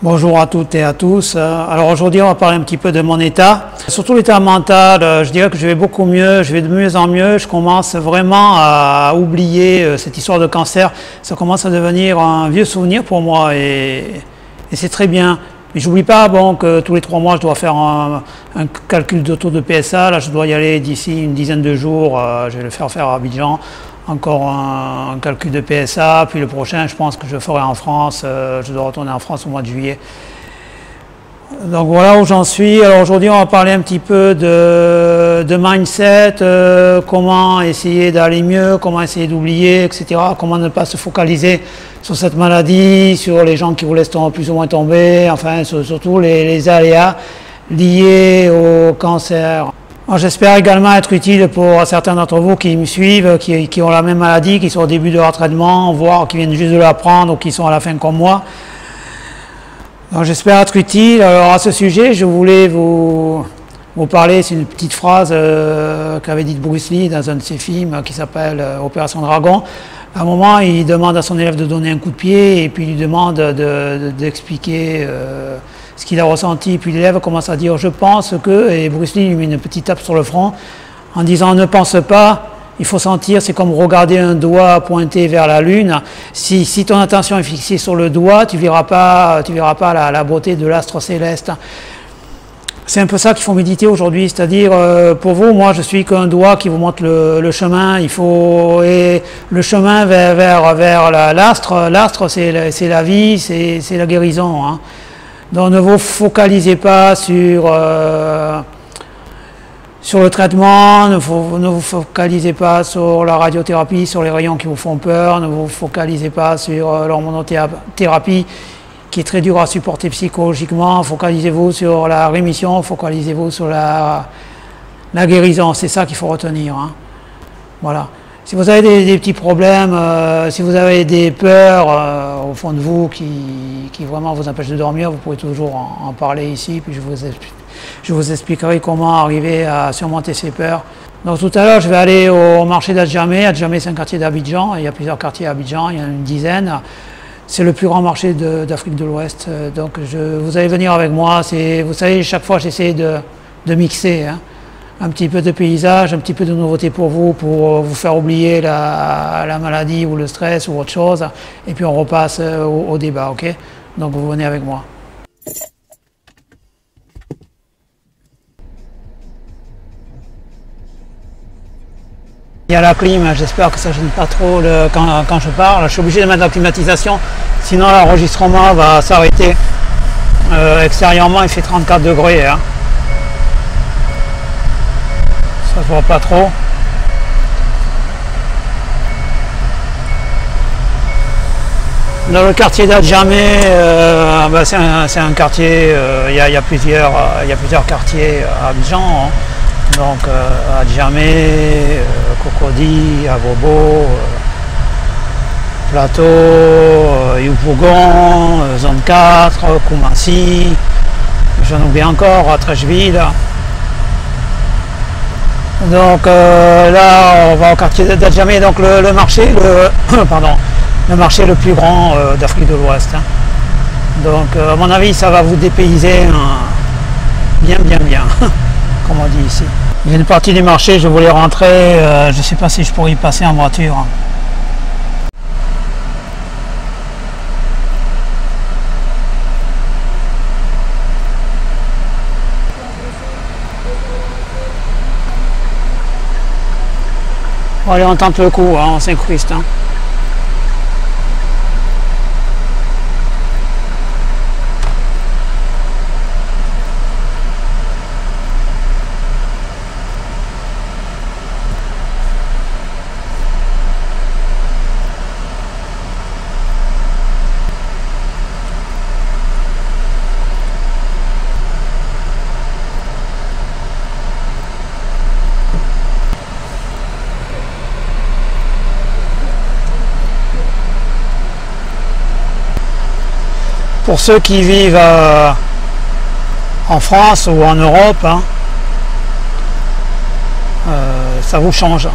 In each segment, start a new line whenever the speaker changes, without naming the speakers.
Bonjour à toutes et à tous. Alors aujourd'hui, on va parler un petit peu de mon état. Surtout l'état mental, je dirais que je vais beaucoup mieux, je vais de mieux en mieux. Je commence vraiment à oublier cette histoire de cancer. Ça commence à devenir un vieux souvenir pour moi et c'est très bien. Mais j'oublie pas que tous les 3 mois, je dois faire un calcul de taux de PSA. Là, je dois y aller d'ici une dizaine de jours. Je vais le faire à Abidjan. Encore un calcul de PSA, puis le prochain, je pense que je ferai en France. Je dois retourner en France au mois de juillet. Donc voilà où j'en suis. Alors aujourd'hui, on va parler un petit peu de mindset, comment essayer d'aller mieux, comment essayer d'oublier, etc. Comment ne pas se focaliser sur cette maladie, sur les gens qui vous laissent plus ou moins tomber, enfin surtout les aléas liés au cancer. J'espère également être utile pour certains d'entre vous qui me suivent, qui ont la même maladie, qui sont au début de leur traitement, voire qui viennent juste de l'apprendre ou qui sont à la fin comme moi. Donc j'espère être utile. Alors à ce sujet, je voulais vous parler, c'est une petite phrase qu'avait dite Bruce Lee dans un de ses films qui s'appelle Opération Dragon. À un moment, il demande à son élève de donner un coup de pied et puis il lui demande d'expliquer ce qu'il a ressenti, puis l'élève commence à dire « je pense que », et Bruce Lee lui met une petite tape sur le front en disant « ne pense pas, il faut sentir, c'est comme regarder un doigt pointé vers la lune, si ton attention est fixée sur le doigt, tu verras pas la beauté de l'astre céleste ». C'est un peu ça qu'il faut méditer aujourd'hui, c'est-à-dire pour vous, moi je suis qu'un doigt qui vous montre le chemin, et le chemin vers l'astre, c'est la vie, c'est la guérison, hein. Donc ne vous focalisez pas sur le traitement, ne vous focalisez pas sur la radiothérapie, sur les rayons qui vous font peur, ne vous focalisez pas sur l'hormonothérapie qui est très dure à supporter psychologiquement, focalisez-vous sur la rémission, focalisez-vous sur la guérison, c'est ça qu'il faut retenir, hein. Voilà. Si vous avez des petits problèmes, si vous avez des peurs au fond de vous qui vraiment vous empêchent de dormir, vous pouvez toujours en parler ici, puis je vous expliquerai comment arriver à surmonter ces peurs. Donc tout à l'heure, je vais aller au marché d'Adjamé. Adjamé, c'est un quartier d'Abidjan. Il y a plusieurs quartiers à Abidjan, il y en a une dizaine. C'est le plus grand marché d'Afrique de l'Ouest. Donc vous allez venir avec moi. Vous savez, chaque fois, j'essaie de mixer, hein. Un petit peu de paysage, un petit peu de nouveauté pour vous faire oublier la maladie ou le stress ou autre chose, et puis on repasse au débat, ok? Donc vous venez avec moi. Il y a la clim, j'espère que ça ne gêne pas trop quand je parle. Je suis obligé de mettre la climatisation, sinon l'enregistrement va s'arrêter. Extérieurement, il fait 34 degrés, hein. Ça se voit pas trop. Dans le quartier d'Adjamé, c'est un quartier, il y a plusieurs quartiers à Abidjan, hein. Donc Adjamé, Cocody, Abobo, Plateau, Yopougon, Zone 4, Koumassi, j'en oublie encore, Trècheville. Donc là, on va au quartier d'Adjamé, donc le marché, le marché le plus grand d'Afrique de l'Ouest, hein. Donc à mon avis, ça va vous dépayser, hein, bien, comme on dit ici. Il y a une partie du marché, je voulais rentrer, je ne sais pas si je pourrais y passer en voiture. Bon, allez, on tente le coup, hein, on s'incruste, hein. Pour ceux qui vivent en France ou en Europe, hein, ça vous change.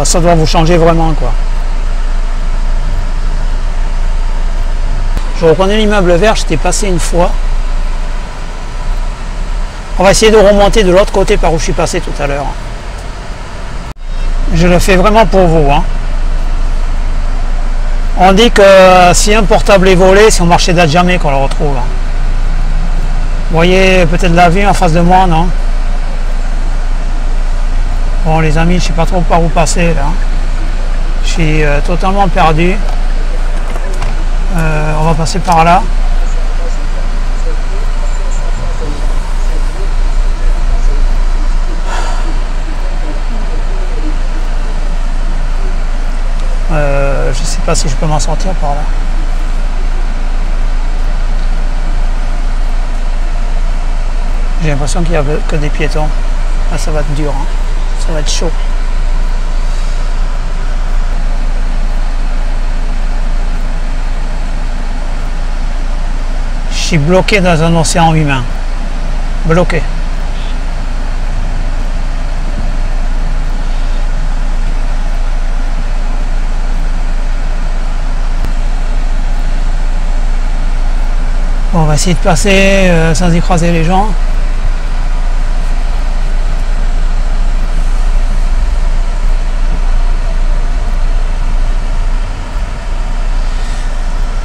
Ça doit vous changer vraiment, quoi. Je reconnais l'immeuble vert, j'étais passé une fois. On va essayer de remonter de l'autre côté par où je suis passé tout à l'heure. Je le fais vraiment pour vous. Hein. On dit que si un portable est volé, si on marchait date jamais qu'on le retrouve. Hein. Vous voyez peut-être la vue en face de moi, non? Bon les amis, je ne sais pas trop par où passer là. Je suis totalement perdu. On va passer par là. Je ne sais pas si je peux m'en sortir par là. J'ai l'impression qu'il n'y a que des piétons. Ah, ça va être dur, hein. Ça va être chaud. Je suis bloqué dans un océan humain. Bloqué. Bon, on va essayer de passer sans écraser les gens.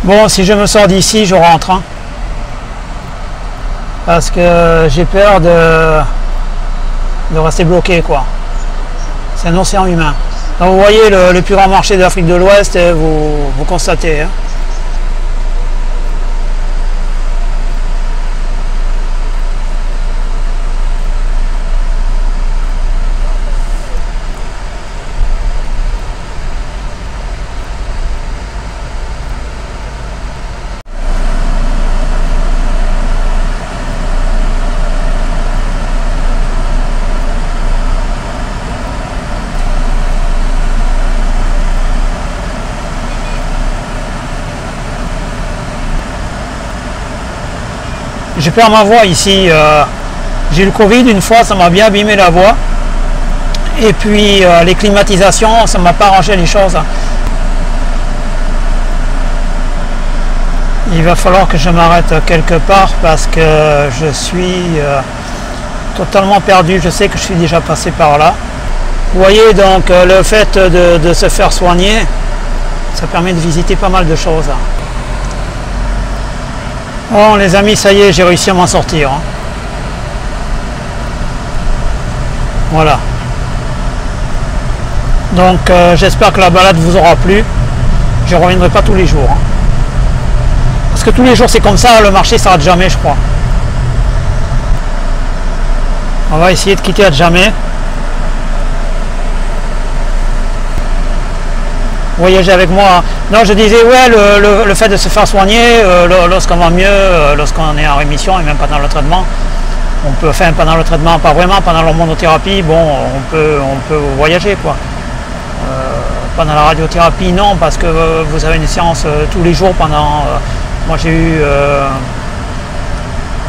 Bon, si je me sors d'ici, je rentre. Hein, parce que j'ai peur de rester bloqué, quoi. C'est un océan humain. Donc vous voyez le plus grand marché d'Afrique de l'Ouest, vous constatez. Hein. Je perds ma voix ici. J'ai eu le Covid une fois, ça m'a bien abîmé la voix. Et puis les climatisations, ça ne m'a pas arrangé les choses. Il va falloir que je m'arrête quelque part parce que je suis totalement perdu. Je sais que je suis déjà passé par là. Vous voyez donc le fait de se faire soigner, ça permet de visiter pas mal de choses. Bon les amis, ça y est, j'ai réussi à m'en sortir. Hein. Voilà. Donc j'espère que la balade vous aura plu. Je ne reviendrai pas tous les jours. Hein. Parce que tous les jours c'est comme ça, le marché ne s'arrête jamais je crois. On va essayer de quitter à jamais. Voyager avec moi. Non, je disais, ouais, le fait de se faire soigner, lorsqu'on va mieux, lorsqu'on est en rémission et même pendant le traitement, on peut, enfin pendant le traitement, pas vraiment, pendant l'hormonothérapie, bon, on peut voyager, quoi. Pendant la radiothérapie, non, parce que vous avez une séance tous les jours pendant, moi j'ai eu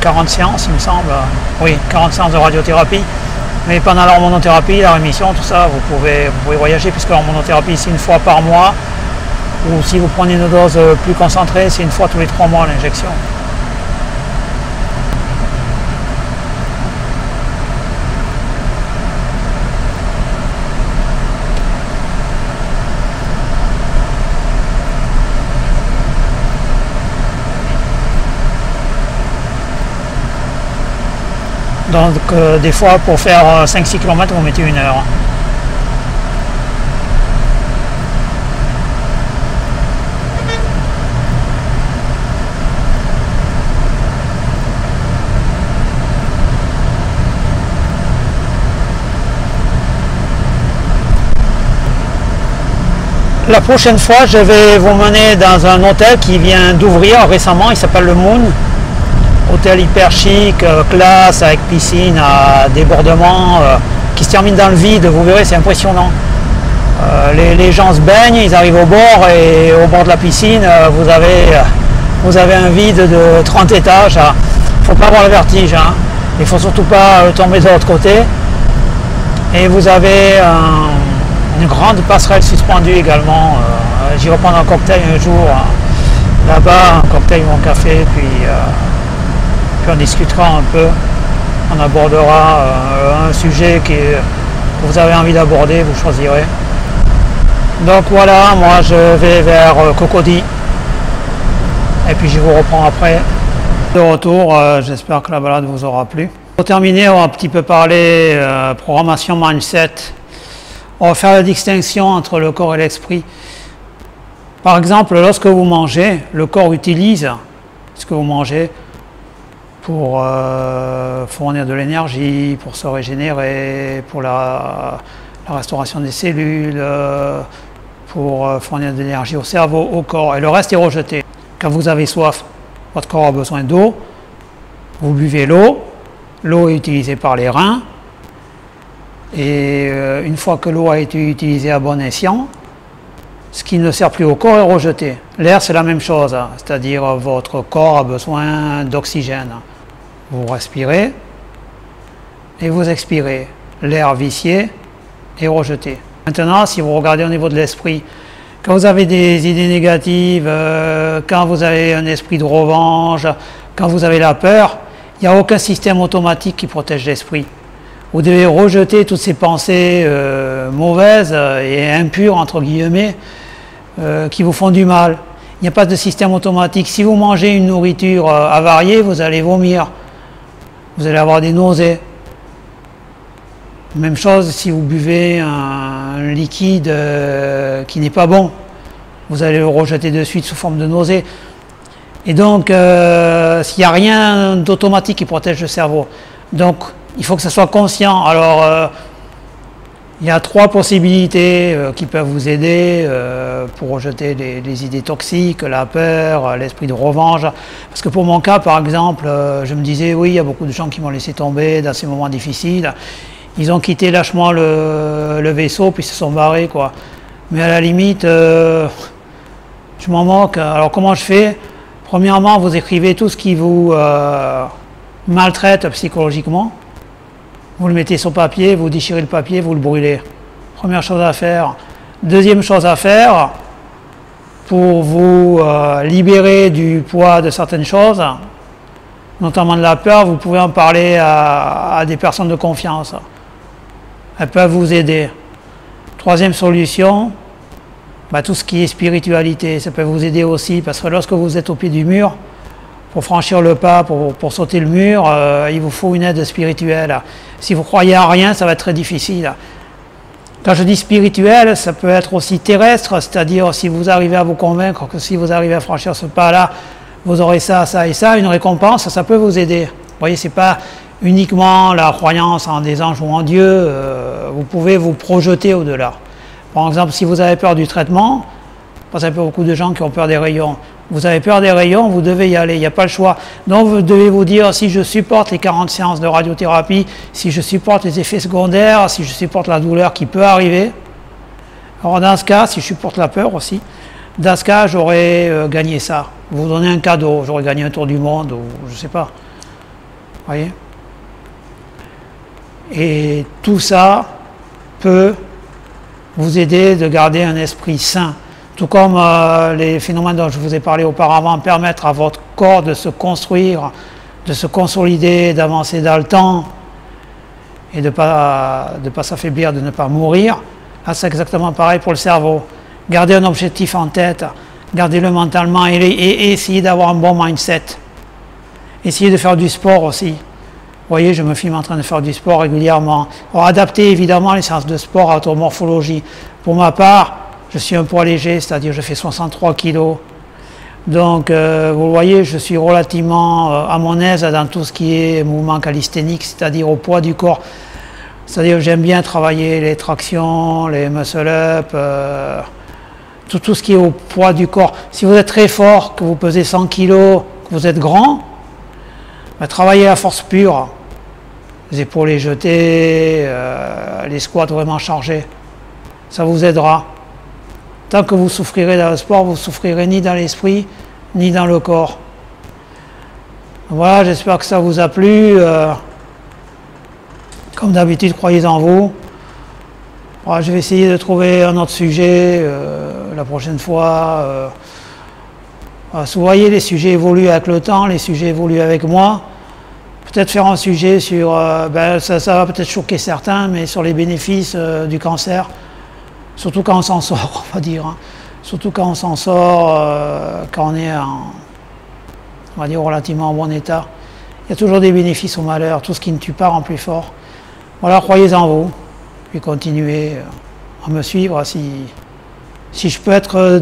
40 séances, il me semble, oui, 40 séances de radiothérapie. Mais pendant l'hormonothérapie, la rémission, tout ça, vous pouvez voyager puisque l'hormonothérapie c'est une fois par mois. Ou si vous prenez une dose plus concentrée, c'est une fois tous les 3 mois l'injection. Donc des fois pour faire 5-6 km vous mettez 1 heure. La prochaine fois je vais vous mener dans un hôtel qui vient d'ouvrir récemment, il s'appelle le Moon. Hôtel hyper chic, classe, avec piscine à débordement, qui se termine dans le vide, vous verrez, c'est impressionnant. Les gens se baignent, ils arrivent au bord et au bord de la piscine, vous avez un vide de 30 étages. Il ne faut pas avoir le vertige, hein. Il ne faut surtout pas tomber de l'autre côté. Et vous avez une grande passerelle suspendue également. J'y reprends un cocktail un jour. là-bas, un cocktail ou un café, puis on discutera un peu. On abordera un sujet que vous avez envie d'aborder, vous choisirez. Donc voilà, moi je vais vers Cocody et puis je vous reprends après. De retour, j'espère que la balade vous aura plu. Pour terminer, on va un petit peu parler programmation mindset. On va faire la distinction entre le corps et l'esprit. Par exemple, lorsque vous mangez, le corps utilise ce que vous mangez pour fournir de l'énergie, pour se régénérer, pour la restauration des cellules, pour fournir de l'énergie au cerveau, au corps, et le reste est rejeté. Quand vous avez soif, votre corps a besoin d'eau, vous buvez l'eau, l'eau est utilisée par les reins, et une fois que l'eau a été utilisée à bon escient, ce qui ne sert plus au corps est rejeté. L'air, c'est la même chose, c'est-à-dire votre corps a besoin d'oxygène. Vous respirez et vous expirez. L'air vicié est rejeté. Maintenant, si vous regardez au niveau de l'esprit, quand vous avez des idées négatives, quand vous avez un esprit de revanche, quand vous avez la peur, il n'y a aucun système automatique qui protège l'esprit. Vous devez rejeter toutes ces pensées mauvaises et impures, entre guillemets, qui vous font du mal. Il n'y a pas de système automatique. Si vous mangez une nourriture avariée, vous allez vomir. Vous allez avoir des nausées. Même chose si vous buvez un liquide qui n'est pas bon. Vous allez le rejeter de suite sous forme de nausée. Et donc, s'il n'y a rien d'automatique qui protège le cerveau. Donc, il faut que ça soit conscient. Alors, il y a 3 possibilités qui peuvent vous aider pour rejeter les idées toxiques, la peur, l'esprit de revanche. Parce que pour mon cas, par exemple, je me disais, oui, il y a beaucoup de gens qui m'ont laissé tomber dans ces moments difficiles. Ils ont quitté lâchement le vaisseau, puis se sont barrés, quoi. Mais à la limite, je m'en moque. Alors comment je fais? Premièrement, vous écrivez tout ce qui vous maltraite psychologiquement. Vous le mettez sur papier, vous déchirez le papier, vous le brûlez. Première chose à faire. Deuxième chose à faire, pour vous libérer du poids de certaines choses, notamment de la peur, vous pouvez en parler à des personnes de confiance. Elles peuvent vous aider. Troisième solution, tout ce qui est spiritualité, ça peut vous aider aussi, parce que lorsque vous êtes au pied du mur, pour franchir le pas, pour sauter le mur, il vous faut une aide spirituelle. Si vous croyez à rien, ça va être très difficile. Quand je dis spirituel, ça peut être aussi terrestre, c'est-à-dire si vous arrivez à vous convaincre que si vous arrivez à franchir ce pas-là, vous aurez ça, ça et ça, une récompense, ça peut vous aider. Vous voyez, c'est pas uniquement la croyance en des anges ou en Dieu, vous pouvez vous projeter au-delà. Par exemple, si vous avez peur du traitement, parce qu'il y a beaucoup de gens qui ont peur des rayons. Vous avez peur des rayons, vous devez y aller, il n'y a pas le choix. Donc vous devez vous dire, si je supporte les 40 séances de radiothérapie, si je supporte les effets secondaires, si je supporte la douleur qui peut arriver, alors dans ce cas, si je supporte la peur aussi, dans ce cas, j'aurais gagné ça. Vous donnez un cadeau, j'aurais gagné un tour du monde, ou je ne sais pas. Vous voyez? Et tout ça peut vous aider de garder un esprit sain. Tout comme les phénomènes dont je vous ai parlé auparavant permettent à votre corps de se construire, de se consolider, d'avancer dans le temps et de ne pas s'affaiblir, de ne pas mourir. Là, c'est exactement pareil pour le cerveau. Gardez un objectif en tête, gardez-le mentalement et essayez d'avoir un bon mindset. Essayez de faire du sport aussi. Vous voyez, je me filme en train de faire du sport régulièrement. Alors, adaptez évidemment les séances de sport à votre morphologie. Pour ma part, je suis un poids léger, c'est-à-dire je fais 63 kg. Donc, vous voyez, je suis relativement à mon aise dans tout ce qui est mouvement calisthénique, c'est-à-dire au poids du corps. C'est-à-dire j'aime bien travailler les tractions, les muscle-up, tout ce qui est au poids du corps. Si vous êtes très fort, que vous pesez 100 kg, que vous êtes grand, travaillez la force pure. Les épaules jetées, les squats vraiment chargés. Ça vous aidera. Tant que vous souffrirez dans le sport, vous ne souffrirez ni dans l'esprit, ni dans le corps. Voilà, j'espère que ça vous a plu. Comme d'habitude, croyez en vous. Voilà, je vais essayer de trouver un autre sujet la prochaine fois. Vous voyez, les sujets évoluent avec le temps, les sujets évoluent avec moi. Peut-être faire un sujet sur, ça va peut-être choquer certains, mais sur les bénéfices du cancer, surtout quand on s'en sort, on va dire. Hein. Surtout quand on s'en sort, quand on est on va dire, relativement en bon état. Il y a toujours des bénéfices au malheur, tout ce qui ne tue pas rend plus fort. Voilà, croyez en vous, puis continuez à me suivre. Si je peux être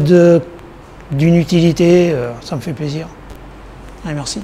d'une utilité, ça me fait plaisir. Allez, merci.